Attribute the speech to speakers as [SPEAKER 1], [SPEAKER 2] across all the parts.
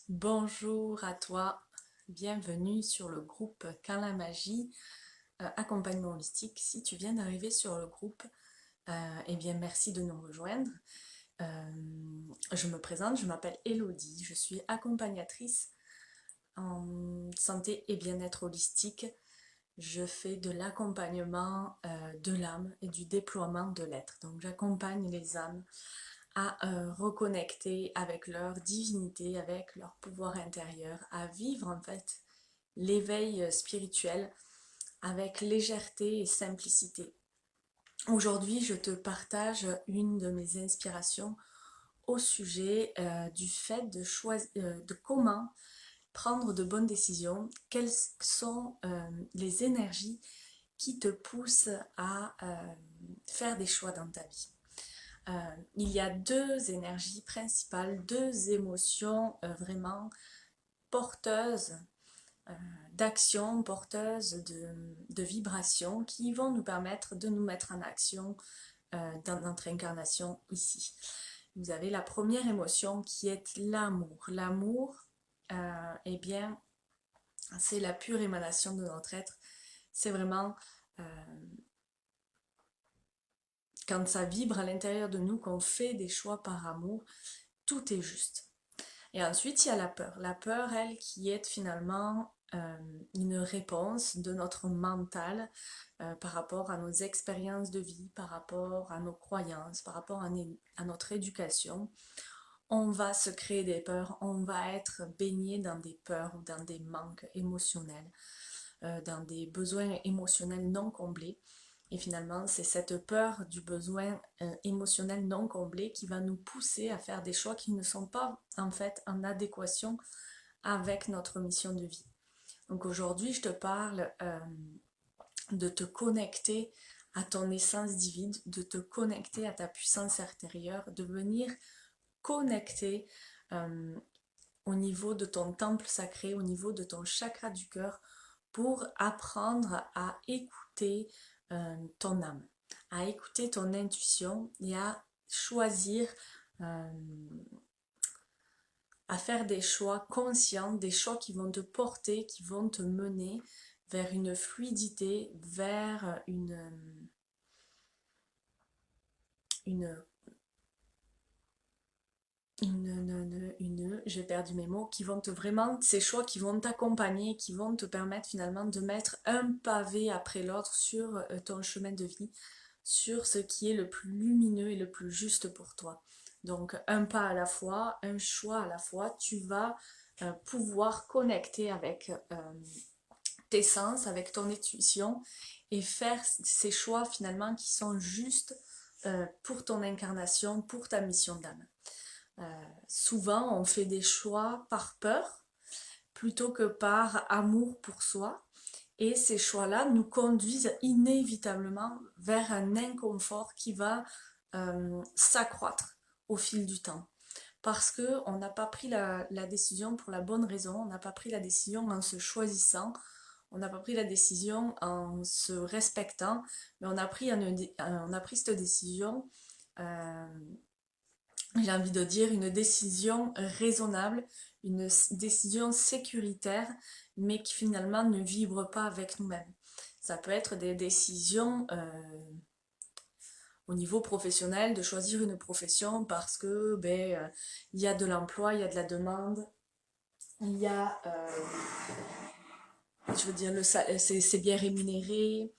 [SPEAKER 1] Bonjour à toi, bienvenue sur le groupe Quand la magie, accompagnement holistique. Si tu viens d'arriver sur le groupe, eh bien merci de nous rejoindre. Je me présente, je m'appelle Elodie, je suis accompagnatrice en santé et bien-être holistique. Je fais de l'accompagnement de l'âme et du déploiement de l'être. Donc j'accompagne les âmes à reconnecter avec leur divinité, avec leur pouvoir intérieur, à vivre en fait l'éveil spirituel avec légèreté et simplicité. Aujourd'hui, je te partage une de mes inspirations au sujet du fait de choisir, de comment prendre de bonnes décisions, quelles sont les énergies qui te poussent à faire des choix dans ta vie. Il y a deux énergies principales, deux émotions vraiment porteuses d'action, porteuses de vibrations qui vont nous permettre de nous mettre en action dans notre incarnation ici. Vous avez la première émotion qui est l'amour. L'amour, eh bien, c'est la pure émanation de notre être. C'est vraiment quand ça vibre à l'intérieur de nous, qu'on fait des choix par amour, tout est juste. Et ensuite, il y a la peur. La peur, elle, qui est finalement une réponse de notre mental par rapport à nos expériences de vie, par rapport à nos croyances, par rapport à notre éducation. On va se créer des peurs, on va être baigné dans des peurs ou dans des manques émotionnels, dans des besoins émotionnels non comblés. Et finalement, c'est cette peur du besoin émotionnel non comblé qui va nous pousser à faire des choix qui ne sont pas en fait en adéquation avec notre mission de vie. Donc aujourd'hui, je te parle de te connecter à ton essence divine, de te connecter à ta puissance intérieure, de venir connecter au niveau de ton temple sacré, au niveau de ton chakra du cœur, pour apprendre à écouter ton âme, à écouter ton intuition et à choisir, à faire des choix conscients, des choix qui vont te porter, qui vont te mener vers une fluidité, vers une j'ai perdu mes mots, qui vont te vraiment, ces choix qui vont t'accompagner, qui vont te permettre finalement de mettre un pavé après l'autre sur ton chemin de vie, sur ce qui est le plus lumineux et le plus juste pour toi. Donc un pas à la fois, un choix à la fois, tu vas pouvoir connecter avec tes sens, avec ton intuition et faire ces choix finalement qui sont justes pour ton incarnation, pour ta mission d'âme. Souvent, on fait des choix par peur plutôt que par amour pour soi. Et ces choix-là nous conduisent inévitablement vers un inconfort qui va s'accroître au fil du temps. Parce qu'on n'a pas pris la décision pour la bonne raison, on n'a pas pris la décision en se choisissant, on n'a pas pris la décision en se respectant, mais on a pris cette décision j'ai envie de dire, une décision raisonnable, une décision sécuritaire, mais qui finalement ne vibre pas avec nous-mêmes. Ça peut être des décisions au niveau professionnel, de choisir une profession parce que il y a de l'emploi, il y a de la demande, il y a, je veux dire, c'est bien rémunéré.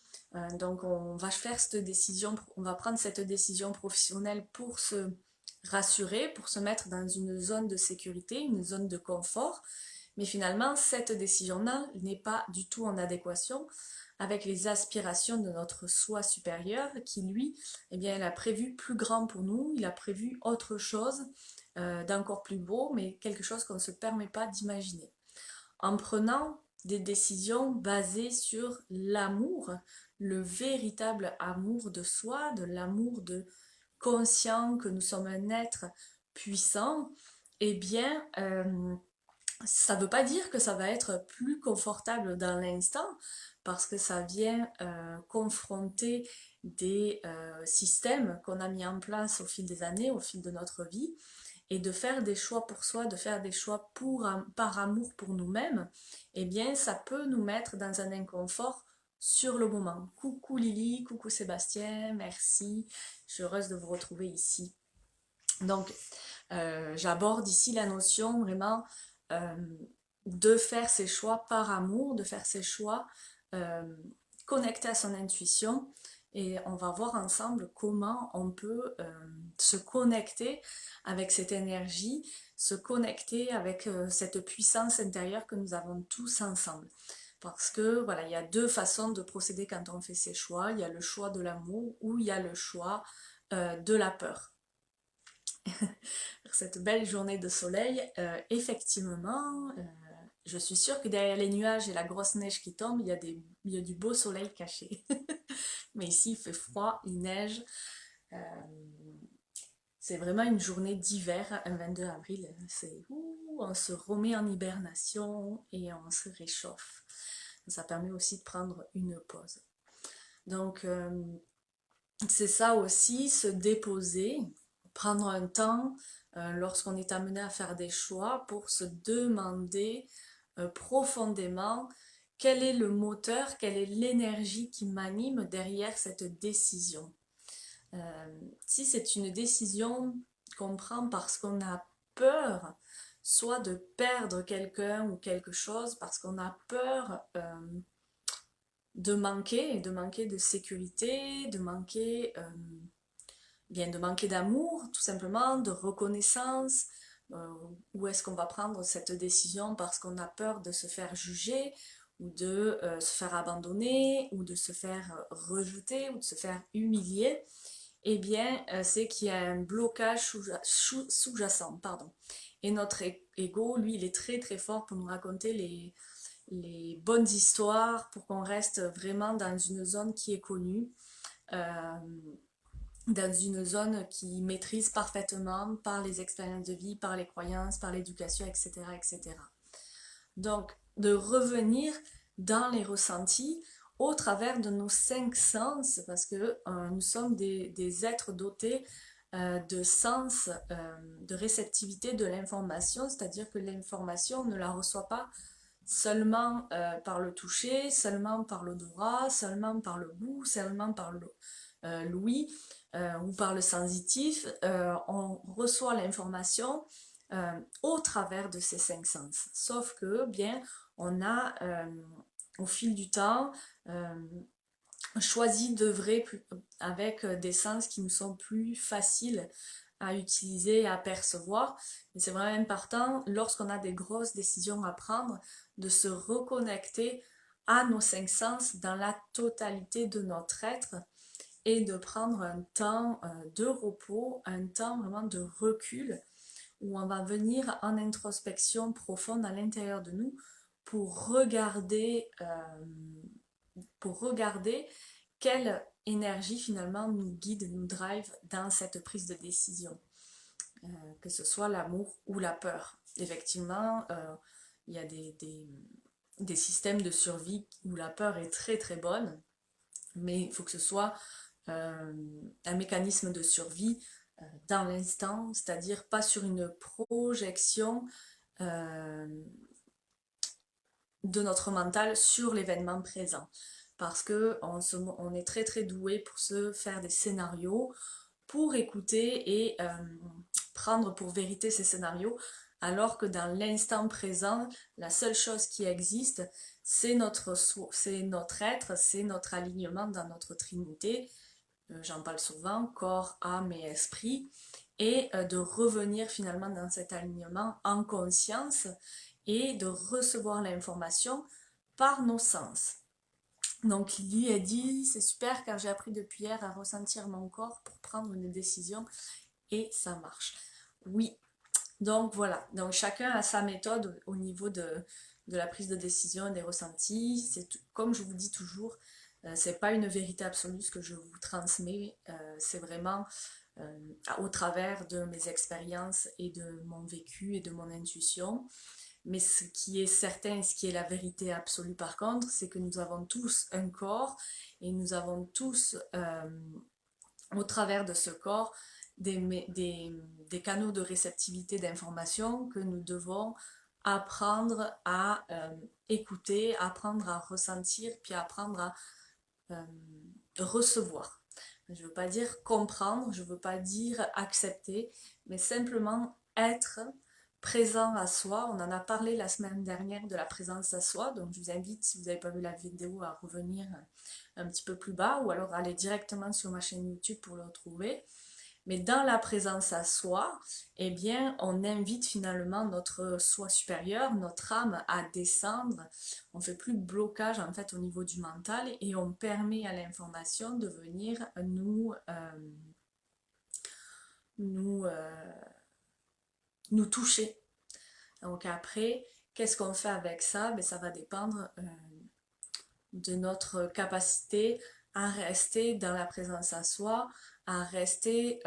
[SPEAKER 1] Donc on va faire cette décision, on va prendre cette décision professionnelle pour se rassurer, pour se mettre dans une zone de sécurité, une zone de confort. Mais finalement, cette décision-là n'est pas du tout en adéquation avec les aspirations de notre soi supérieur qui, lui, eh bien, il a prévu plus grand pour nous, il a prévu autre chose d'encore plus beau, mais quelque chose qu'on ne se permet pas d'imaginer. En prenant des décisions basées sur l'amour, le véritable amour de soi, de l'amour de conscient que nous sommes un être puissant, eh bien, ça ne veut pas dire que ça va être plus confortable dans l'instant, parce que ça vient confronter des systèmes qu'on a mis en place au fil des années, au fil de notre vie, et de faire des choix pour soi, de faire des choix par amour pour nous-mêmes, eh bien ça peut nous mettre dans un inconfort sur le moment. Coucou Lily, coucou Sébastien, merci, je suis heureuse de vous retrouver ici. Donc j'aborde ici la notion vraiment de faire ses choix par amour, de faire ses choix connectés à son intuition, et on va voir ensemble comment on peut se connecter avec cette énergie, se connecter avec cette puissance intérieure que nous avons tous ensemble. Parce que voilà, il y a deux façons de procéder quand on fait ses choix. Il y a le choix de l'amour ou il y a le choix de la peur. Cette belle journée de soleil, effectivement, je suis sûre que derrière les nuages et la grosse neige qui tombe, il y a du beau soleil caché. Mais ici, il fait froid, il neige. Euh, c'est vraiment une journée d'hiver, un 22 avril. On se remet en hibernation et on se réchauffe. Ça permet aussi de prendre une pause. Donc, c'est ça aussi, se déposer, prendre un temps lorsqu'on est amené à faire des choix pour se demander profondément quel est le moteur, quelle est l'énergie qui m'anime derrière cette décision. Si c'est une décision qu'on prend parce qu'on a peur, soit de perdre quelqu'un ou quelque chose, parce qu'on a peur de manquer de sécurité, de manquer d'amour, tout simplement, de reconnaissance. Où est-ce qu'on va prendre cette décision parce qu'on a peur de se faire juger ou de se faire abandonner ou de se faire rejeter ou de se faire humilier? Eh bien, c'est qu'il y a un blocage sous-jacent, pardon. Et notre ego, lui, il est très très fort pour nous raconter les bonnes histoires, pour qu'on reste vraiment dans une zone qui est connue, dans une zone qui maîtrise parfaitement par les expériences de vie, par les croyances, par l'éducation, etc., etc. Donc, de revenir dans les ressentis au travers de nos 5 sens, parce que nous sommes des êtres dotés de sens, de réceptivité de l'information, c'est-à-dire que l'information, on ne la reçoit pas seulement par le toucher, seulement par l'odorat, seulement par le goût, seulement par l'ouïe ou par le sensitif. On reçoit l'information au travers de ces 5 sens. Sauf que, bien, on a au fil du temps choisi d'œuvrer avec des sens qui nous sont plus faciles à utiliser et à percevoir. Et c'est vraiment important, lorsqu'on a des grosses décisions à prendre, de se reconnecter à nos 5 sens dans la totalité de notre être et de prendre un temps de repos, un temps vraiment de recul où on va venir en introspection profonde à l'intérieur de nous pour regarder quelle énergie finalement nous guide, nous drive dans cette prise de décision, que ce soit l'amour ou la peur. Effectivement, il y a des systèmes de survie où la peur est très très bonne, mais il faut que ce soit un mécanisme de survie dans l'instant, c'est-à-dire pas sur une projection de notre mental sur l'événement présent. Parce que on est très très doué pour se faire des scénarios, pour écouter et prendre pour vérité ces scénarios, alors que dans l'instant présent, la seule chose qui existe, c'est notre être, c'est notre alignement dans notre trinité. J'en parle souvent, corps, âme et esprit, et de revenir finalement dans cet alignement en conscience et de recevoir l'information par nos sens. Donc Lily a dit, c'est super car j'ai appris depuis hier à ressentir mon corps pour prendre une décision et ça marche. Oui, donc voilà, donc chacun a sa méthode au niveau de la prise de décision et des ressentis. C'est comme je vous dis toujours, c'est pas une vérité absolue ce que je vous transmets, c'est vraiment au travers de mes expériences et de mon vécu et de mon intuition. Mais ce qui est certain et ce qui est la vérité absolue par contre, c'est que nous avons tous un corps et nous avons tous, au travers de ce corps, des canaux de réceptivité d'information que nous devons apprendre à écouter, apprendre à ressentir, puis apprendre à recevoir. Je ne veux pas dire comprendre, je ne veux pas dire accepter, mais simplement être présent à soi. On en a parlé la semaine dernière de la présence à soi, donc je vous invite, si vous n'avez pas vu la vidéo, à revenir un petit peu plus bas ou alors aller directement sur ma chaîne YouTube pour le retrouver. Mais dans la présence à soi, eh bien, on invite finalement notre soi supérieur, notre âme à descendre. On fait plus de blocage en fait au niveau du mental et on permet à l'information de venir nous toucher. Donc après, qu'est-ce qu'on fait avec ça? Ben, ça va dépendre de notre capacité à rester dans la présence à soi, à rester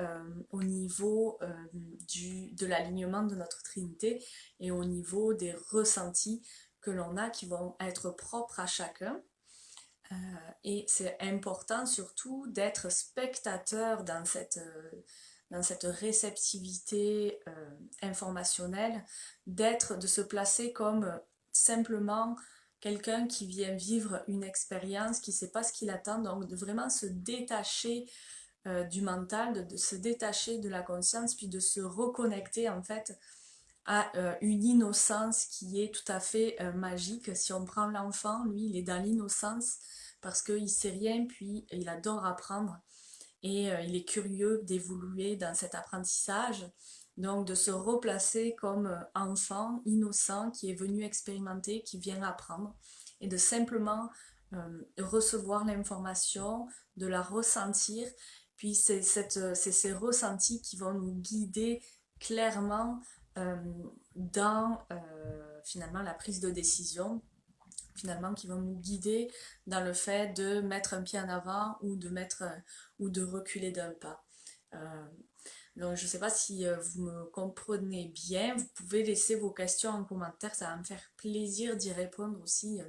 [SPEAKER 1] au niveau de l'alignement de notre Trinité et au niveau des ressentis que l'on a qui vont être propres à chacun. Et c'est important surtout d'être spectateur dans cette réceptivité informationnelle, de se placer comme simplement quelqu'un qui vient vivre une expérience, qui ne sait pas ce qu'il attend, donc de vraiment se détacher du mental, de se détacher de la conscience, puis de se reconnecter en fait à une innocence qui est tout à fait magique. Si on prend l'enfant, lui, il est dans l'innocence parce qu'il ne sait rien, puis il adore apprendre et il est curieux d'évoluer dans cet apprentissage. Donc de se replacer comme enfant innocent qui est venu expérimenter, qui vient apprendre et de simplement recevoir l'information, de la ressentir. Puis c'est ces ressentis qui vont nous guider clairement euh, dans finalement la prise de décision, finalement qui vont nous guider dans le fait de mettre un pied en avant ou ou de reculer d'un pas. Donc je ne sais pas si vous me comprenez bien, vous pouvez laisser vos questions en commentaire, ça va me faire plaisir d'y répondre aussi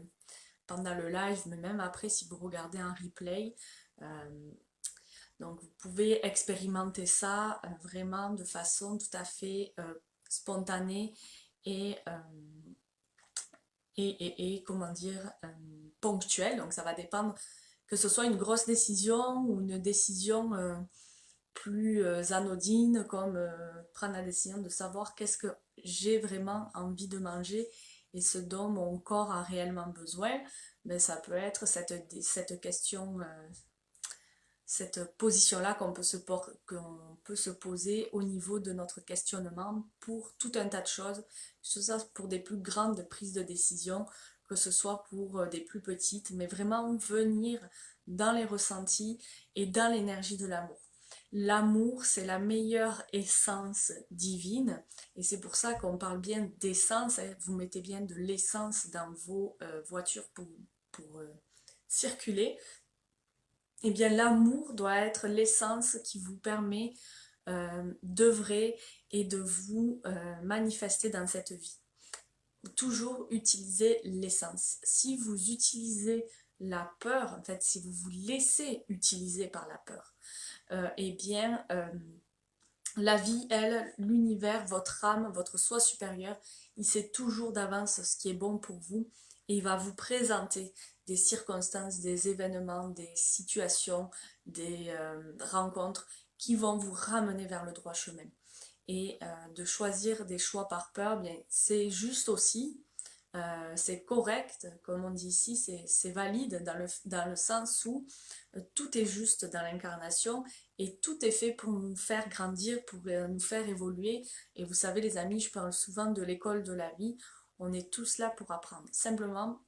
[SPEAKER 1] pendant le live, mais même après si vous regardez un replay. Donc vous pouvez expérimenter ça vraiment de façon tout à fait spontanée et, comment dire, ponctuelle. Donc ça va dépendre que ce soit une grosse décision ou une décision plus anodine, comme prendre la décision de savoir qu'est-ce que j'ai vraiment envie de manger et ce dont mon corps a réellement besoin. Mais ça peut être cette question, cette position-là qu'on peut se poser au niveau de notre questionnement pour tout un tas de choses, que ce soit pour des plus grandes prises de décision, que ce soit pour des plus petites, mais vraiment venir dans les ressentis et dans l'énergie de l'amour. L'amour, c'est la meilleure essence divine et c'est pour ça qu'on parle bien d'essence. Vous mettez bien de l'essence dans vos voitures pour circuler. Eh bien, l'amour doit être l'essence qui vous permet d'œuvrer et de vous manifester dans cette vie. Toujours utiliser l'essence. Si vous utilisez la peur, en fait, si vous vous laissez utiliser par la peur, eh bien, la vie, elle, l'univers, votre âme, votre soi supérieur, il sait toujours d'avance ce qui est bon pour vous et il va vous présenter des circonstances, des événements, des situations, des rencontres qui vont vous ramener vers le droit chemin. Et de choisir des choix par peur, bien, c'est juste aussi, c'est correct, comme on dit ici, c'est valide dans le sens où tout est juste dans l'incarnation et tout est fait pour nous faire grandir, pour nous faire évoluer. Et vous savez les amis, je parle souvent de l'école de la vie, on est tous là pour apprendre. Simplement,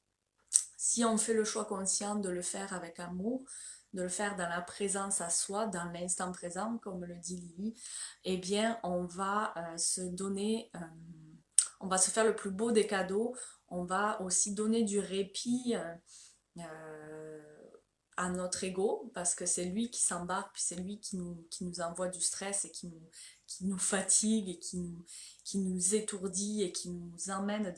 [SPEAKER 1] si on fait le choix conscient de le faire avec amour, de le faire dans la présence à soi, dans l'instant présent, comme le dit Lily, eh bien, on va se donner, on va se faire le plus beau des cadeaux, on va aussi donner du répit à notre ego, parce que c'est lui qui s'embarque, puis c'est lui qui nous envoie du stress et qui nous fatigue et qui nous étourdit et qui nous emmène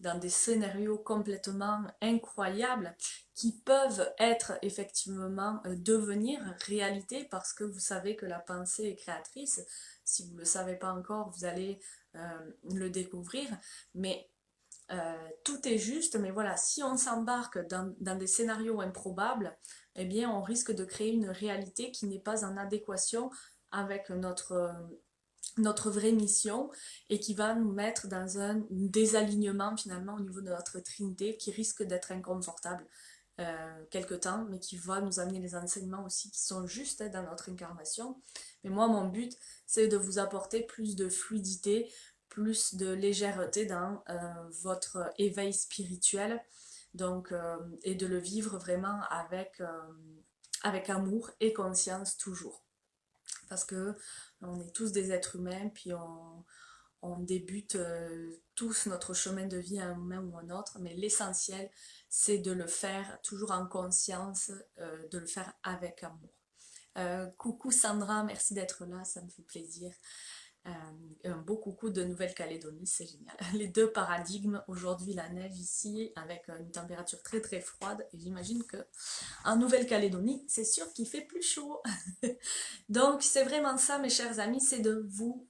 [SPEAKER 1] dans des scénarios complètement incroyables qui peuvent être effectivement devenir réalité parce que vous savez que la pensée est créatrice. Si vous ne le savez pas encore, vous allez le découvrir. Mais tout est juste, mais voilà, si on s'embarque dans des scénarios improbables, eh bien on risque de créer une réalité qui n'est pas en adéquation avec notre vraie mission et qui va nous mettre dans un désalignement finalement au niveau de notre trinité qui risque d'être inconfortable quelque temps, mais qui va nous amener des enseignements aussi qui sont justes dans notre incarnation. Mais moi, mon but, c'est de vous apporter plus de fluidité, plus de légèreté dans votre éveil spirituel, donc, et de le vivre vraiment avec amour et conscience toujours. Parce que on est tous des êtres humains, puis on débute tous notre chemin de vie à un moment ou à un autre, mais l'essentiel, c'est de le faire toujours en conscience, de le faire avec amour. Coucou Sandra, merci d'être là, ça me fait plaisir. Un beau coucou de Nouvelle-Calédonie, c'est génial. Les deux paradigmes, aujourd'hui la neige ici avec une température très très froide et j'imagine que en Nouvelle-Calédonie, c'est sûr qu'il fait plus chaud. Donc c'est vraiment ça mes chers amis, c'est de vous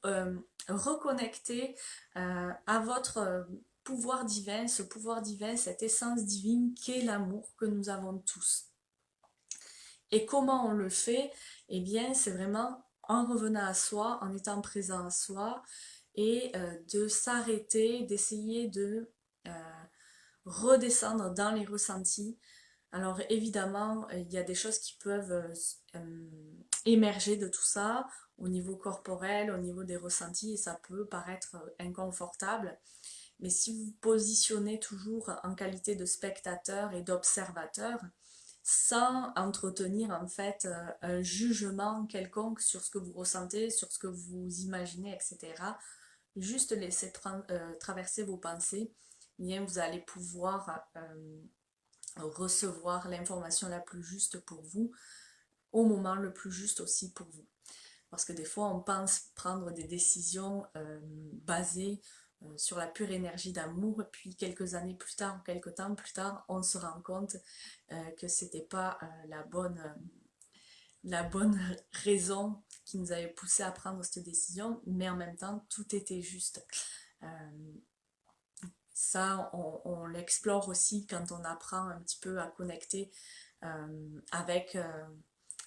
[SPEAKER 1] reconnecter à votre pouvoir divin, ce pouvoir divin, cette essence divine qu'est l'amour que nous avons tous. Et comment on le fait? Eh bien, c'est vraiment en revenant à soi, en étant présent à soi, et de s'arrêter, d'essayer de redescendre dans les ressentis. Alors évidemment, il y a des choses qui peuvent émerger de tout ça au niveau corporel, au niveau des ressentis, et ça peut paraître inconfortable. Mais si vous vous positionnez toujours en qualité de spectateur et d'observateur, sans entretenir en fait un jugement quelconque sur ce que vous ressentez, sur ce que vous imaginez, etc. Juste laisser traverser vos pensées, bien vous allez pouvoir recevoir l'information la plus juste pour vous, au moment le plus juste aussi pour vous. Parce que des fois, on pense prendre des décisions basées sur la pure énergie d'amour, puis quelques années plus tard, quelques temps plus tard, on se rend compte que c'était pas la bonne raison qui nous avait poussé à prendre cette décision, mais en même temps, tout était juste. Euh, Ça, on l'explore aussi quand on apprend un petit peu à connecter avec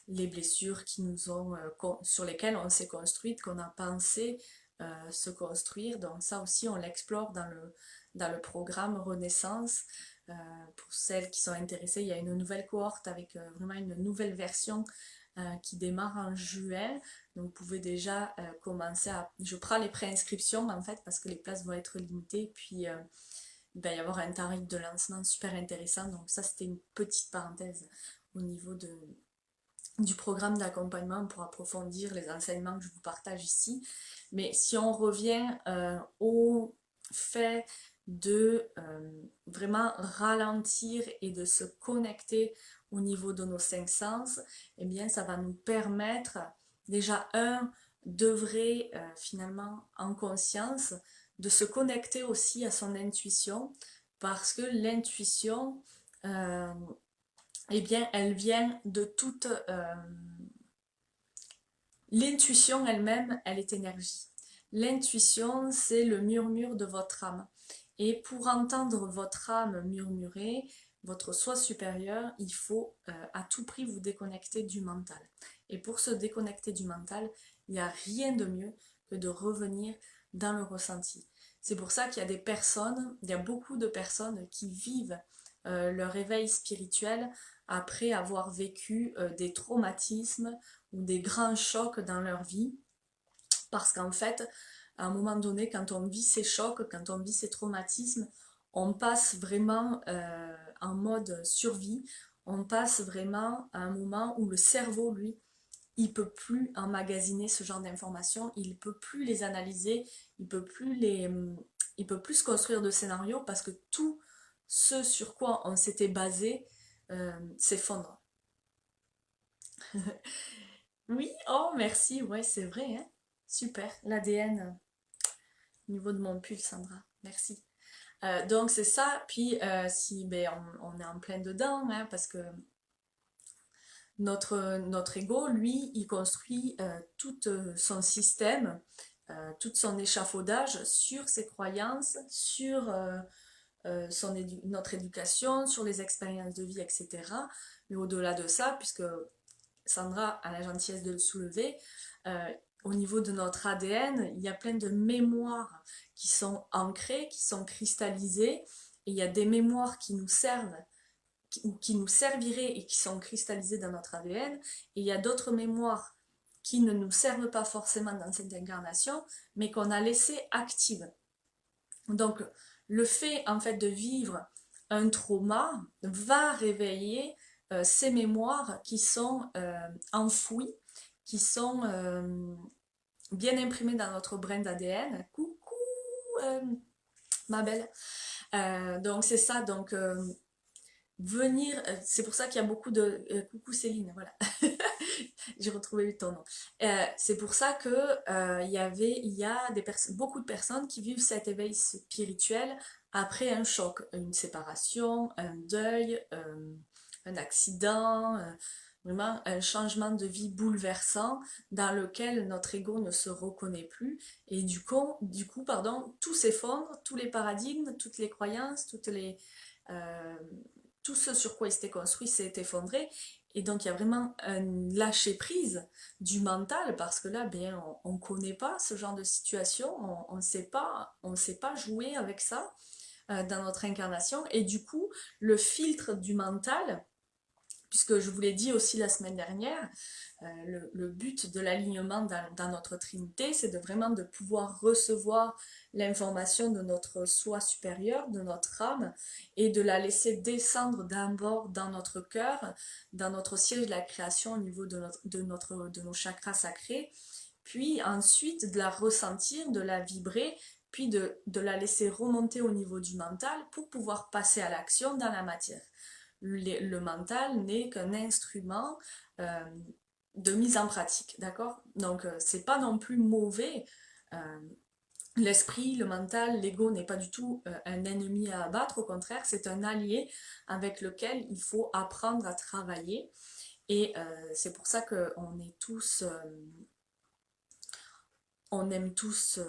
[SPEAKER 1] les blessures qui nous ont, sur lesquelles on s'est construite, qu'on a pensé se construire. Donc ça aussi, on l'explore dans le programme Renaissance. Pour celles qui sont intéressées, il y a une nouvelle cohorte avec vraiment une nouvelle version qui démarre en juin. Donc vous pouvez déjà commencer à... Je prends les préinscriptions en fait parce que les places vont être limitées. Puis il va y avoir un tarif de lancement super intéressant. Donc ça c'était une petite parenthèse au niveau du programme d'accompagnement pour approfondir les enseignements que je vous partage ici. Mais si on revient au fait de vraiment ralentir et de se connecter au niveau de nos cinq sens, eh bien ça va nous permettre déjà d'œuvrer finalement en conscience, de se connecter aussi à son intuition, parce que l'intuition, eh bien, elle vient de toute... L'intuition elle-même, elle est énergie. L'intuition, c'est le murmure de votre âme. Et pour entendre votre âme murmurer, votre soi supérieur, il faut à tout prix vous déconnecter du mental. Et pour se déconnecter du mental, il n'y a rien de mieux que de revenir dans le ressenti. C'est pour ça qu'il y a des personnes, il y a beaucoup de personnes qui vivent leur éveil spirituel après avoir vécu des traumatismes ou des grands chocs dans leur vie. Parce qu'en fait, à un moment donné, quand on vit ces chocs, quand on vit ces traumatismes, on passe vraiment en mode survie. On passe vraiment à un moment où le cerveau, lui, il peut plus emmagasiner ce genre d'informations, il peut plus les analyser, il peut plus se construire de scénarios parce que tout ce sur quoi on s'était basé s'effondre. Oui, oh merci, ouais c'est vrai, hein. Super, l'ADN au niveau de mon pull, Sandra, merci. Donc c'est ça, puis si ben, on est en plein dedans, hein, parce que notre ego, lui, il construit tout son système, tout son échafaudage sur ses croyances, sur notre éducation, sur les expériences de vie, etc. Mais au-delà de ça, puisque Sandra a la gentillesse de le soulever, euh, au niveau de notre ADN, il y a plein de mémoires qui sont ancrées, qui sont cristallisées, et il y a des mémoires qui nous servent ou qui nous serviraient et qui sont cristallisées dans notre ADN, et il y a d'autres mémoires qui ne nous servent pas forcément dans cette incarnation, mais qu'on a laissées actives. Donc, le fait en fait de vivre un trauma va réveiller ces mémoires qui sont enfouies, qui sont bien imprimées dans notre brain d'ADN. Coucou ma belle. Donc c'est ça, donc venir, c'est pour ça qu'il y a beaucoup de... coucou Céline, voilà. J'ai retrouvé ton nom. C'est pour ça que il y a beaucoup de personnes qui vivent cet éveil spirituel après un choc, une séparation, un deuil, un accident, vraiment un changement de vie bouleversant dans lequel notre ego ne se reconnaît plus et pardon, tout s'effondre, tous les paradigmes, toutes les croyances, euh, tout ce sur quoi il s'était construit s'est effondré et donc il y a vraiment un lâcher prise du mental parce que là bien on connaît pas ce genre de situation, on ne sait pas jouer avec ça dans notre incarnation et du coup le filtre du mental, puisque je vous l'ai dit aussi la semaine dernière, le but de l'alignement dans notre trinité, c'est de vraiment de pouvoir recevoir l'information de notre soi supérieur, de notre âme, et de la laisser descendre d'un bord dans notre cœur, dans notre siège de la création au niveau de nos chakras sacrés, puis ensuite de la ressentir, de la vibrer, puis de la laisser remonter au niveau du mental pour pouvoir passer à l'action dans la matière. Le mental n'est qu'un instrument de mise en pratique, d'accord? Donc, c'est pas non plus mauvais. Euh, L'esprit, le mental, l'ego n'est pas du tout un ennemi à abattre, au contraire, c'est un allié avec lequel il faut apprendre à travailler. Et c'est pour ça qu'on est tous, on aime tous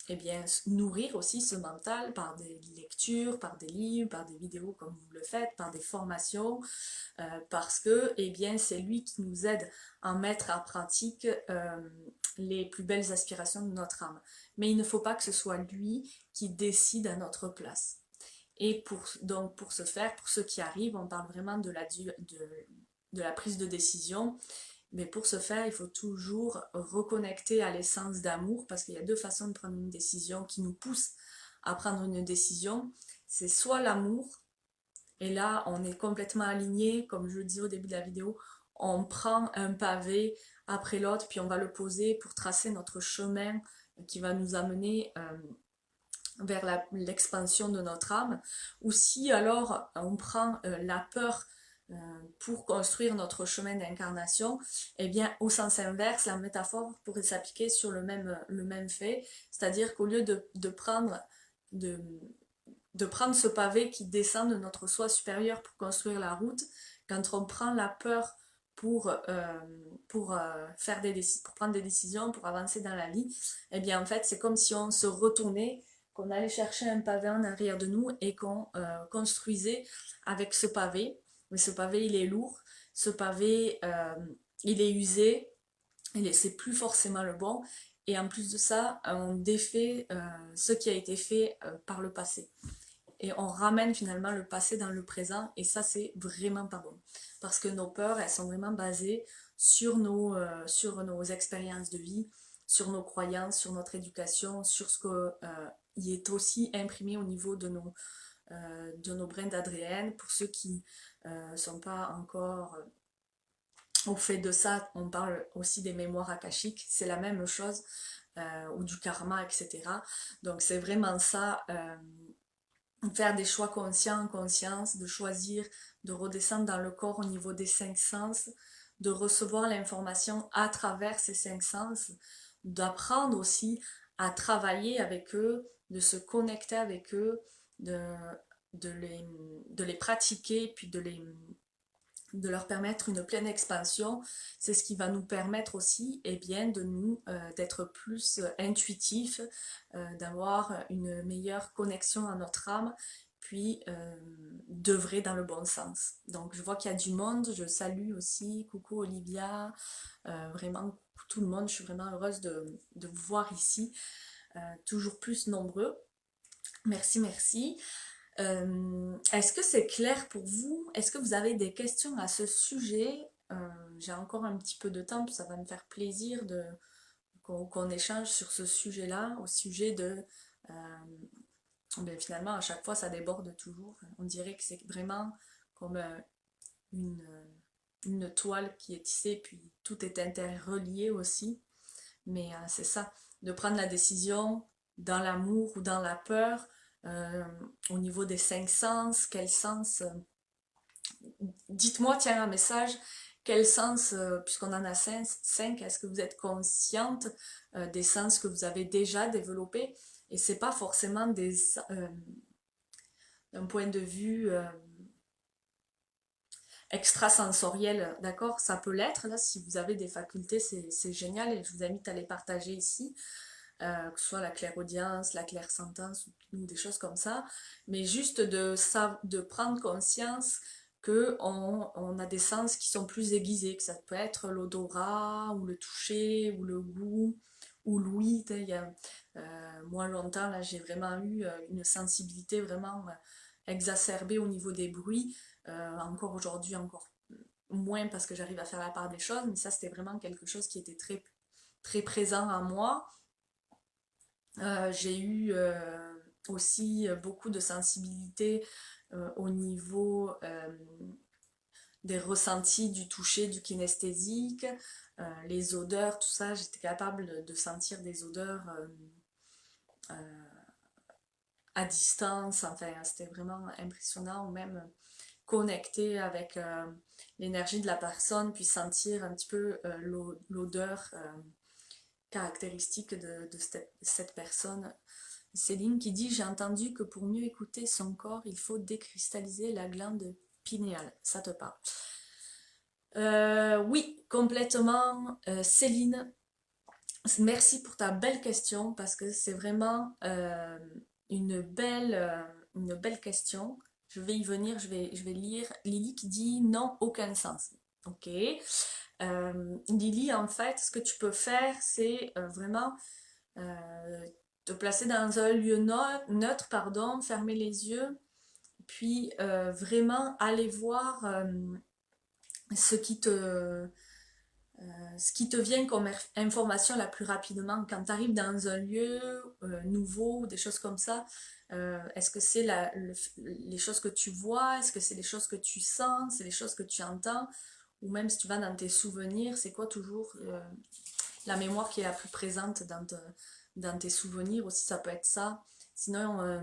[SPEAKER 1] eh bien, nourrir aussi ce mental par des lectures, par des livres, par des vidéos comme vous le faites, par des formations, parce que eh bien, c'est lui qui nous aide à mettre en pratique les plus belles aspirations de notre âme. Mais il ne faut pas que ce soit lui qui décide à notre place. Et donc pour ce faire, pour ceux qui arrivent, on parle vraiment de la prise de décision. Mais pour ce faire, il faut toujours reconnecter à l'essence d'amour parce qu'il y a deux façons de prendre une décision qui nous poussent à prendre une décision. C'est soit l'amour, et là on est complètement aligné, comme je le disais au début de la vidéo, on prend un pavé après l'autre, puis on va le poser pour tracer notre chemin qui va nous amener vers l'expansion de notre âme. Ou si alors on prend la peur pour construire notre chemin d'incarnation, eh bien, au sens inverse, la métaphore pourrait s'appliquer sur le même fait, c'est-à-dire qu'au lieu de, de prendre ce pavé qui descend de notre soi supérieur pour construire la route, quand on prend la peur pour prendre des décisions, pour avancer dans la vie, eh bien, en fait, c'est comme si on se retournait, qu'on allait chercher un pavé en arrière de nous et qu'on construisait avec ce pavé. Mais ce pavé, il est lourd, ce pavé, il est usé, c'est plus forcément le bon. Et en plus de ça, on défait ce qui a été fait par le passé. Et on ramène finalement le passé dans le présent, et ça, c'est vraiment pas bon. Parce que nos peurs, elles sont vraiment basées sur nos expériences de vie, sur nos croyances, sur notre éducation, sur ce qui est aussi imprimé au niveau de nos brins d'ADN. Pour ceux qui sont pas encore au fait de ça, on parle aussi des mémoires akashiques, c'est la même chose, ou du karma, etc. Donc c'est vraiment ça, faire des choix conscients en conscience, de choisir de redescendre dans le corps au niveau des cinq sens, de recevoir l'information à travers ces cinq sens, d'apprendre aussi à travailler avec eux, de se connecter avec eux, de, de les pratiquer, puis de leur permettre une pleine expansion. C'est ce qui va nous permettre aussi de nous d'être plus intuitifs, d'avoir une meilleure connexion à notre âme, puis d'œuvrer dans le bon sens. Donc je vois qu'il y a du monde, je salue aussi, coucou Olivia, vraiment tout le monde, je suis vraiment heureuse de vous voir ici, toujours plus nombreux. Merci, merci. Est-ce que c'est clair pour vous? Est-ce que vous avez des questions à ce sujet? J'ai encore un petit peu de temps, ça va me faire plaisir qu'on échange sur ce sujet-là, au sujet de... finalement, à chaque fois, ça déborde toujours. On dirait que c'est vraiment comme une, une toile qui est tissée, puis tout est interrelié aussi. Mais c'est ça, de prendre la décision dans l'amour ou dans la peur, euh, au niveau des 5 sens, quel sens, dites-moi, tiens, un message, quel sens, puisqu'on en a 5, est-ce que vous êtes consciente des sens que vous avez déjà développés? Et c'est pas forcément d'un point de vue extrasensoriel, d'accord? Ça peut l'être, là, si vous avez des facultés, c'est génial et je vous invite à les partager ici. Que ce soit la clairaudience, la clairsentence ou des choses comme ça, mais juste de prendre conscience que on a des sens qui sont plus aiguisés, que ça peut être l'odorat, ou le toucher, ou le goût, ou l'ouïe. Il y a moins longtemps, là, j'ai vraiment eu une sensibilité vraiment exacerbée au niveau des bruits. Encore aujourd'hui, encore moins parce que j'arrive à faire la part des choses, mais ça, c'était vraiment quelque chose qui était très, très présent en moi. J'ai eu aussi beaucoup de sensibilité au niveau des ressentis du toucher, du kinesthésique, les odeurs, tout ça. J'étais capable de sentir des odeurs à distance. Enfin, c'était vraiment impressionnant, ou même connecter avec l'énergie de la personne, puis sentir un petit peu l'odeur caractéristique de cette personne. Céline qui dit: j'ai entendu que pour mieux écouter son corps, il faut décristalliser la glande pinéale. Ça te parle? Oui, complètement. Céline, merci pour ta belle question parce que c'est vraiment une belle question. Je vais y venir, je vais lire. Lily qui dit non, aucun sens. Ok. Lily, en fait, ce que tu peux faire, c'est vraiment te placer dans un lieu neutre, pardon, fermer les yeux, puis vraiment aller voir ce qui te, ce qui te vient comme information la plus rapidement. Quand tu arrives dans un lieu nouveau, des choses comme ça, est-ce que c'est les choses que tu vois, est-ce que c'est les choses que tu sens, c'est les choses que tu entends, ou même si tu vas dans tes souvenirs, c'est quoi toujours la mémoire qui est la plus présente dans tes souvenirs aussi, ça peut être ça. Sinon,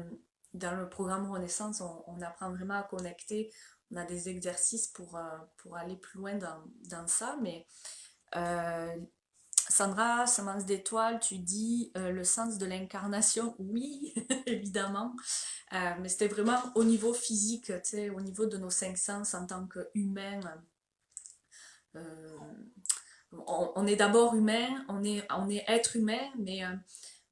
[SPEAKER 1] dans le programme Renaissance, on apprend vraiment à connecter. On a des exercices pour aller plus loin dans ça. Mais euh, Sandra, semence d'étoiles, tu dis le sens de l'incarnation. Oui, évidemment. Mais c'était vraiment au niveau physique, tu sais, au niveau de nos 5 sens en tant qu'humains. Euh, on est d'abord humain, on est être humain, mais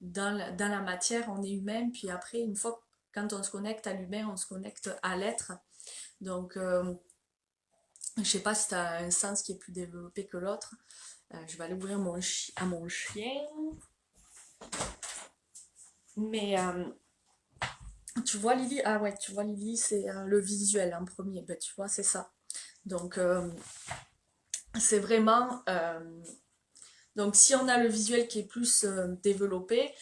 [SPEAKER 1] dans la matière, on est humain, puis après, une fois, quand on se connecte à l'humain, on se connecte à l'être. Donc, je sais pas si tu as un sens qui est plus développé que l'autre. Je vais aller ouvrir à mon chien. Mais tu vois Lily, ah ouais, tu vois Lily, c'est le visuel en premier. Ben, tu vois, c'est ça. Donc, c'est vraiment... donc, si on a le visuel qui est plus développé,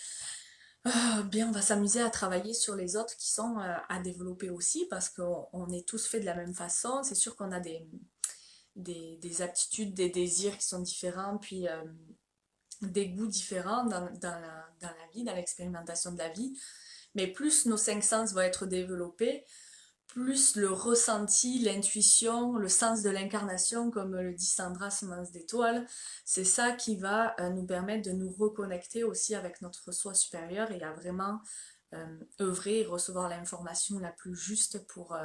[SPEAKER 1] bien, on va s'amuser à travailler sur les autres qui sont à développer aussi parce qu'on est tous faits de la même façon. C'est sûr qu'on a des aptitudes, des désirs qui sont différents, puis des goûts différents dans la vie, dans l'expérimentation de la vie. Mais plus nos 5 sens vont être développés, plus le ressenti, l'intuition, le sens de l'incarnation, comme le dit Sandra, semence d'étoiles. C'est ça qui va nous permettre de nous reconnecter aussi avec notre soi supérieur et à vraiment œuvrer et recevoir l'information la plus juste pour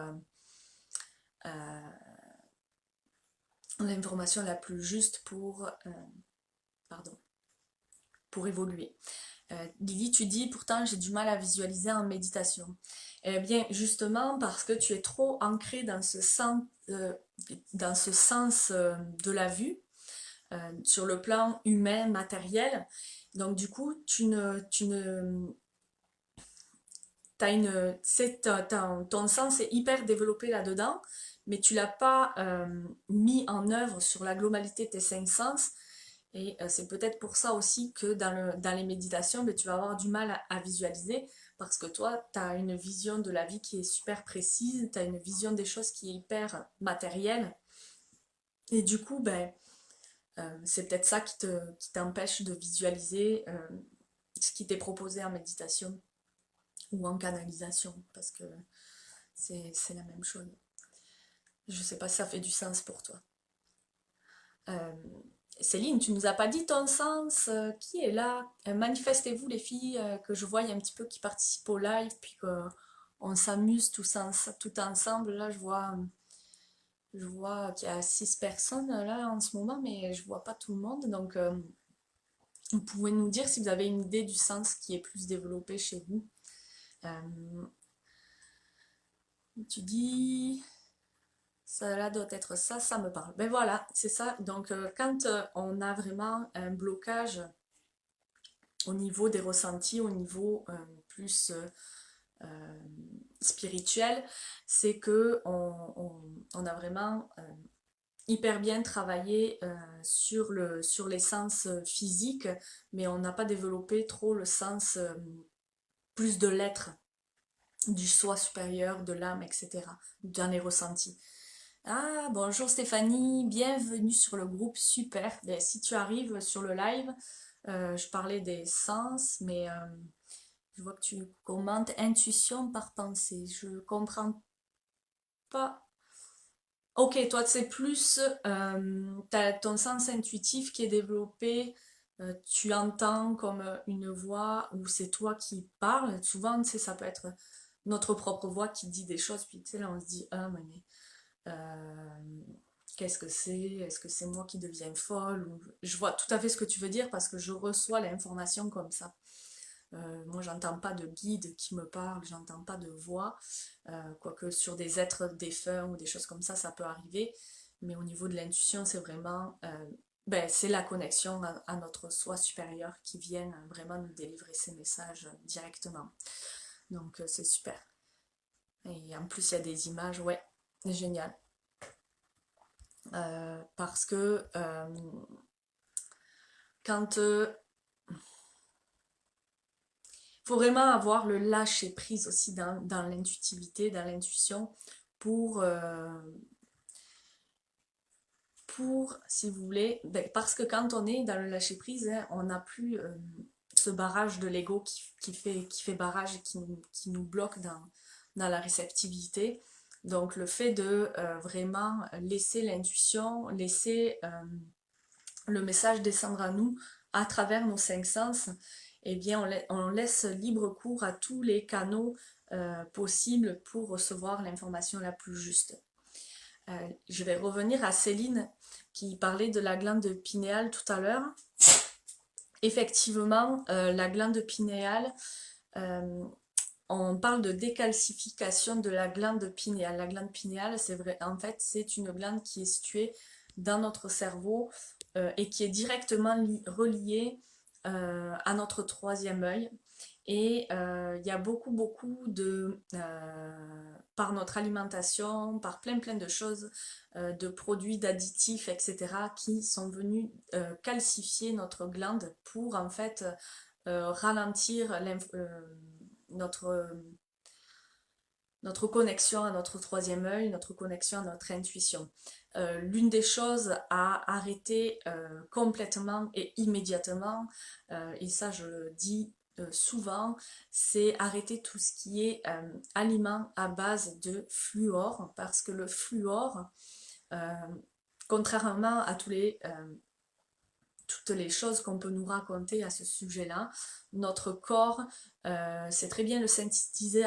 [SPEAKER 1] pardon, pour évoluer. Lily, tu dis pourtant j'ai du mal à visualiser en méditation. Eh bien, justement parce que tu es trop ancré dans ce sens de la vue, sur le plan humain, matériel. Donc du coup, ton sens est hyper développé là-dedans, mais tu l'as pas mis en œuvre sur la globalité de tes cinq sens. Et c'est peut-être pour ça aussi que dans les méditations, ben, tu vas avoir du mal à visualiser parce que toi, tu as une vision de la vie qui est super précise, tu as une vision des choses qui est hyper matérielle. Et du coup, ben, c'est peut-être ça qui t'empêche de visualiser ce qui t'est proposé en méditation ou en canalisation parce que c'est la même chose. Je sais pas si ça fait du sens pour toi. Euh, Céline, tu nous as pas dit ton sens, qui est là? Manifestez-vous les filles, que je vois, il y a un petit peu qui participent au live, puis qu'on s'amuse tout ensemble. Là, je vois qu'il y a 6 personnes là en ce moment, mais je vois pas tout le monde. Donc, vous pouvez nous dire si vous avez une idée du sens qui est plus développé chez vous. Euh, Tu dis, ça doit être ça, ça me parle. Ben voilà, c'est ça. Donc, quand on a vraiment un blocage au niveau des ressentis, au niveau plus euh, spirituel, c'est que on a vraiment hyper bien travaillé sur les sens physiques, mais on n'a pas développé trop le sens plus de l'être, du soi supérieur, de l'âme, etc., dans les ressentis. Ah, bonjour Stéphanie, bienvenue sur le groupe, super. Ben, si tu arrives sur le live, je parlais des sens, mais je vois que tu commentes intuition par pensée. Je comprends pas. Ok, toi c'est plus t'as ton sens intuitif qui est développé, tu entends comme une voix ou c'est toi qui parles. Souvent, tu sais, ça peut être notre propre voix qui dit des choses, puis tu sais, là on se dit, ah, mais euh, qu'est-ce que c'est? Est-ce que c'est moi qui deviens folle? Ou... Je vois tout à fait ce que tu veux dire parce que je reçois l'information comme ça. Moi, j'entends pas de guide qui me parle, j'entends pas de voix, quoique sur des êtres défunts ou des choses comme ça peut arriver. Mais au niveau de l'intuition, c'est vraiment, ben, c'est la connexion à notre soi supérieur qui vient vraiment nous délivrer ces messages directement. Donc, c'est super. Et en plus, il y a des images, ouais, c'est génial. Parce que quand faut vraiment avoir le lâcher prise aussi dans l'intuitivité, dans l'intuition pour, euh, si vous voulez, ben, parce que quand on est dans le lâcher prise, hein, on n'a plus ce barrage de l'ego qui fait barrage et qui nous bloque dans la réceptivité. Donc le fait de vraiment laisser l'intuition, laisser le message descendre à nous à travers nos cinq sens, eh bien on laisse libre cours à tous les canaux possibles pour recevoir l'information la plus juste. Je vais revenir à Céline qui parlait de la glande pinéale tout à l'heure. Effectivement, la glande pinéale, euh, on parle de décalcification de la glande pinéale. La glande pinéale, c'est vrai, en fait, c'est une glande qui est située dans notre cerveau et qui est directement reliée à notre troisième œil. Et il y a beaucoup par notre alimentation, par plein de choses, de produits, d'additifs, etc., qui sont venus calcifier notre glande pour en fait ralentir notre, notre connexion à notre troisième œil, notre connexion à notre intuition. L'une des choses à arrêter complètement et immédiatement, et ça je le dis souvent, c'est arrêter tout ce qui est aliments à base de fluor, parce que le fluor, euh, contrairement à toutes les choses qu'on peut nous raconter à ce sujet-là, notre corps sait très bien le synthétiser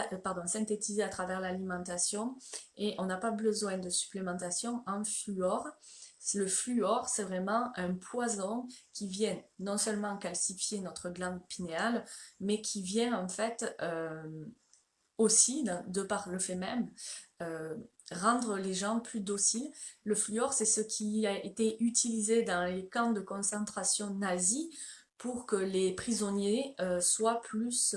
[SPEAKER 1] à travers l'alimentation et on n'a pas besoin de supplémentation en fluor. Le fluor, c'est vraiment un poison qui vient non seulement calcifier notre glande pinéale, mais qui vient en fait aussi, de par le fait même, euh, rendre les gens plus dociles. Le fluor, c'est ce qui a été utilisé dans les camps de concentration nazis pour que les prisonniers soient plus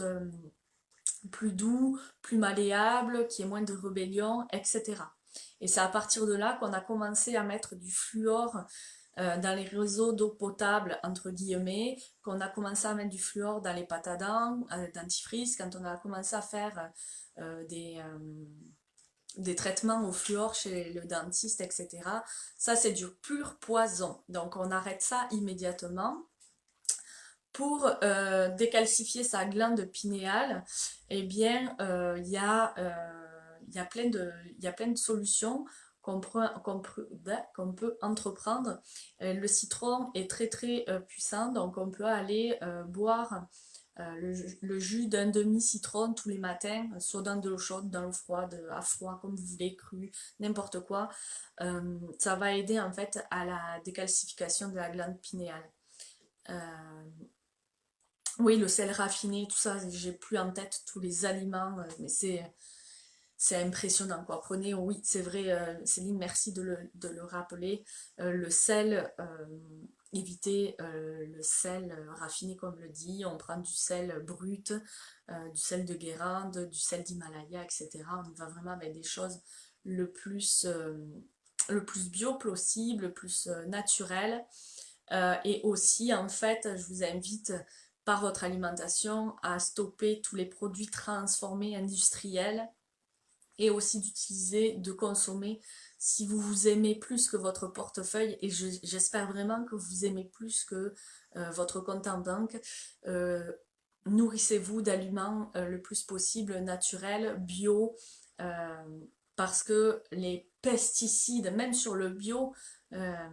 [SPEAKER 1] doux, plus malléables, qu'il y ait moins de rébellion, etc. Et c'est à partir de là qu'on a commencé à mettre du fluor dans les réseaux d'eau potable, entre guillemets, qu'on a commencé à mettre du fluor dans les pâtes à dents, dentifrice, quand on a commencé à faire des traitements au fluor chez le dentiste, etc. Ça, c'est du pur poison. Donc, on arrête ça immédiatement. Pour décalcifier sa glande pinéale, eh bien, il y a plein de solutions qu'on peut entreprendre. Le citron est très très puissant, donc on peut aller boire le jus d'un demi-citron tous les matins, soit dans de l'eau chaude, dans l'eau froide, à froid, comme vous voulez, cru, n'importe quoi. Ça va aider en fait à la décalcification de la glande pinéale. Euh, oui, le sel raffiné, tout ça, j'ai plus en tête tous les aliments, mais c'est impressionnant quoi. Prenez, oui, c'est vrai, Céline, merci de le rappeler. Le sel, évitez le sel raffiné comme le dit. On prend du sel brut, du sel de Guérande, du sel d'Himalaya, etc. On va vraiment avec des choses le plus, euh, le plus bio possible, le plus naturel. Et aussi, en fait, je vous invite par votre alimentation à stopper tous les produits transformés industriels et aussi de consommer si vous vous aimez plus que votre portefeuille et j'espère vraiment que vous aimez plus que votre compte en banque. euh, Nourrissez-vous d'aliments le plus possible naturels, bio, euh, parce que les pesticides, même sur le bio, euh,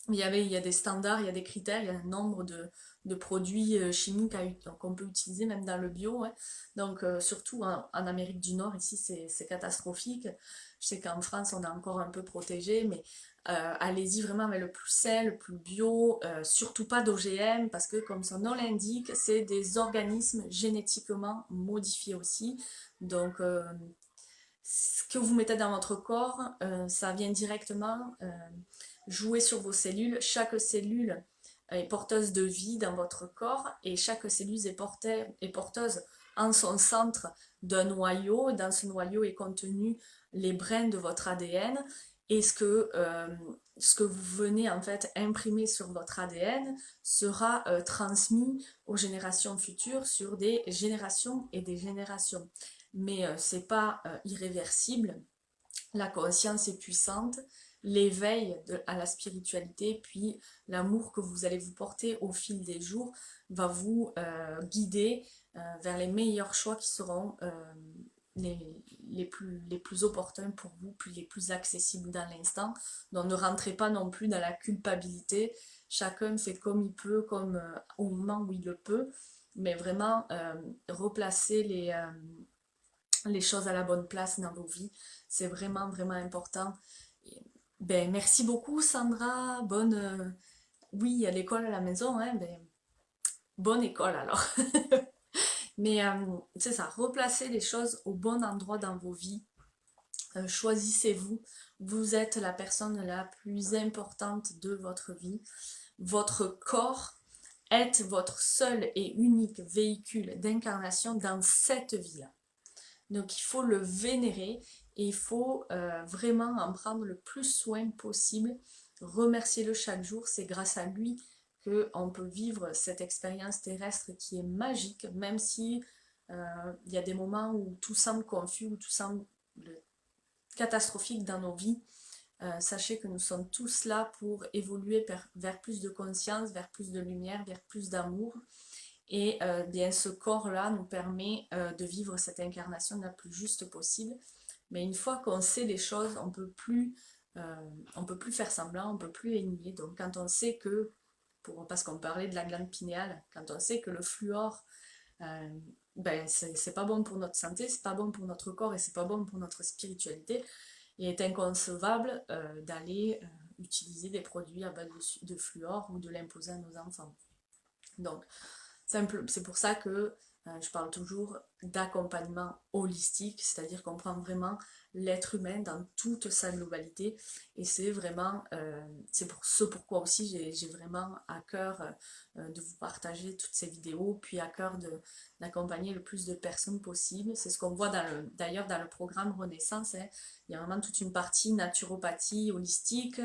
[SPEAKER 1] il y a des standards, il y a des critères, il y a un nombre de produits chimiques qu'on peut utiliser même dans le bio. Ouais. Donc surtout en Amérique du Nord, ici c'est catastrophique. Je sais qu'en France on est encore un peu protégé, mais allez-y vraiment avec le plus sain, le plus bio, surtout pas d'OGM, parce que comme son nom l'indique, c'est des organismes génétiquement modifiés aussi. Donc ce que vous mettez dans votre corps, ça vient directement jouer sur vos cellules. Chaque cellule est porteuse de vie dans votre corps et chaque cellule est porteuse en son centre d'un noyau. Dans ce noyau est contenu les brins de votre ADN et ce que vous venez en fait imprimer sur votre ADN sera transmis aux générations futures sur des générations et des générations. Mais c'est pas irréversible. La conscience est puissante, l'éveil à la spiritualité, puis l'amour que vous allez vous porter au fil des jours va vous guider vers les meilleurs choix qui seront les plus opportuns pour vous, puis les plus accessibles dans l'instant. Donc ne rentrez pas non plus dans la culpabilité. Chacun fait comme il peut, comme au moment où il le peut, mais vraiment replacer les choses à la bonne place dans vos vies. C'est vraiment, vraiment important. Ben, merci beaucoup, Sandra. Bonne. Oui, à l'école, à la maison, hein, ben, bonne école alors. Mais c'est ça, replacez les choses au bon endroit dans vos vies. Choisissez-vous. Vous êtes la personne la plus importante de votre vie. Votre corps est votre seul et unique véhicule d'incarnation dans cette vie-là. Donc il faut le vénérer et il faut vraiment en prendre le plus soin possible. Remerciez-le chaque jour, c'est grâce à lui qu'on peut vivre cette expérience terrestre qui est magique, même si il y a des moments où tout semble confus, où tout semble catastrophique dans nos vies. Sachez que nous sommes tous là pour évoluer vers plus de conscience, vers plus de lumière, vers plus d'amour. Et bien ce corps-là nous permet de vivre cette incarnation la plus juste possible. Mais une fois qu'on sait les choses, on peut plus faire semblant, on peut plus les nier. Donc quand on sait que, parce qu'on parlait de la glande pinéale, quand on sait que le fluor, ben c'est pas bon pour notre santé, c'est pas bon pour notre corps et c'est pas bon pour notre spiritualité, il est inconcevable d'aller utiliser des produits à base de fluor ou de l'imposer à nos enfants. Donc c'est pour ça que je parle toujours d'accompagnement holistique, c'est-à-dire qu'on prend vraiment l'être humain dans toute sa globalité. Et c'est vraiment, c'est pour ce pourquoi aussi j'ai vraiment à cœur de vous partager toutes ces vidéos, puis à cœur d'accompagner le plus de personnes possible. C'est ce qu'on voit d'ailleurs dans le programme Renaissance, hein. Il y a vraiment toute une partie naturopathie holistique,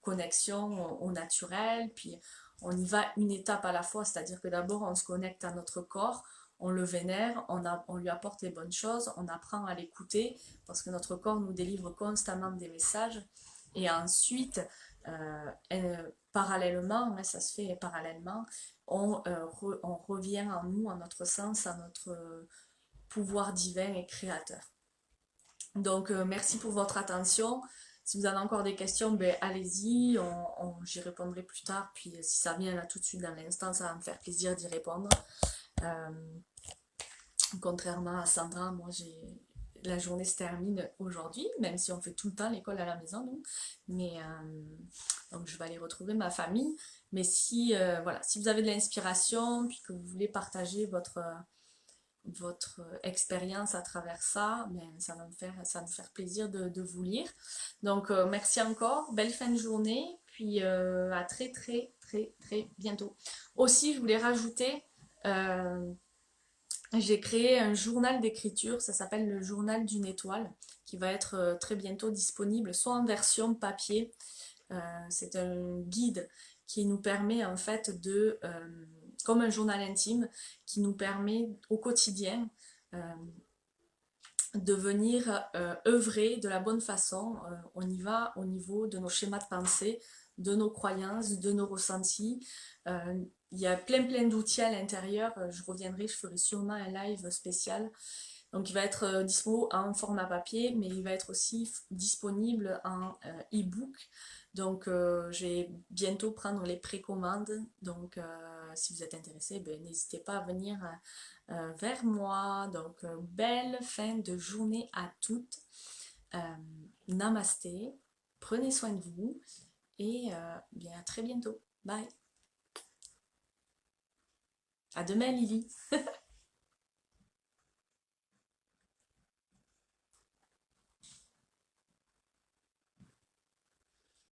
[SPEAKER 1] connexion au naturel, puis on y va une étape à la fois, c'est-à-dire que d'abord on se connecte à notre corps, on le vénère, on lui apporte les bonnes choses, on apprend à l'écouter, parce que notre corps nous délivre constamment des messages, et ensuite, parallèlement, hein, ça se fait parallèlement, on revient en nous, en notre sens, à notre pouvoir divin et créateur. Donc, merci pour votre attention. Si vous avez encore des questions, ben, allez-y, j'y répondrai plus tard. Puis si ça vient là tout de suite dans l'instant, ça va me faire plaisir d'y répondre. Contrairement à Sandra, moi la journée se termine aujourd'hui, même si on fait tout le temps l'école à la maison, nous. Mais donc je vais aller retrouver ma famille. Mais si voilà, si vous avez de l'inspiration, puis que vous voulez partager votre expérience à travers ça, ben, ça va me faire plaisir de vous lire. Donc merci encore, belle fin de journée, puis à très très très très bientôt. Aussi, je voulais rajouter, j'ai créé un journal d'écriture, ça s'appelle le journal d'une étoile, qui va être très bientôt disponible, soit en version papier, c'est un guide qui nous permet en fait comme un journal intime, qui nous permet au quotidien de venir œuvrer de la bonne façon. On y va au niveau de nos schémas de pensée, de nos croyances, de nos ressentis. Il y a plein d'outils à l'intérieur. Je reviendrai, je ferai sûrement un live spécial. Donc il va être dispo en format papier, mais il va être aussi disponible en e-book. Donc je vais bientôt prendre les précommandes. Donc si vous êtes intéressé, ben, n'hésitez pas à venir vers moi. Donc belle fin de journée à toutes. Namasté. Prenez soin de vous et bien à très bientôt. Bye. À demain Lily.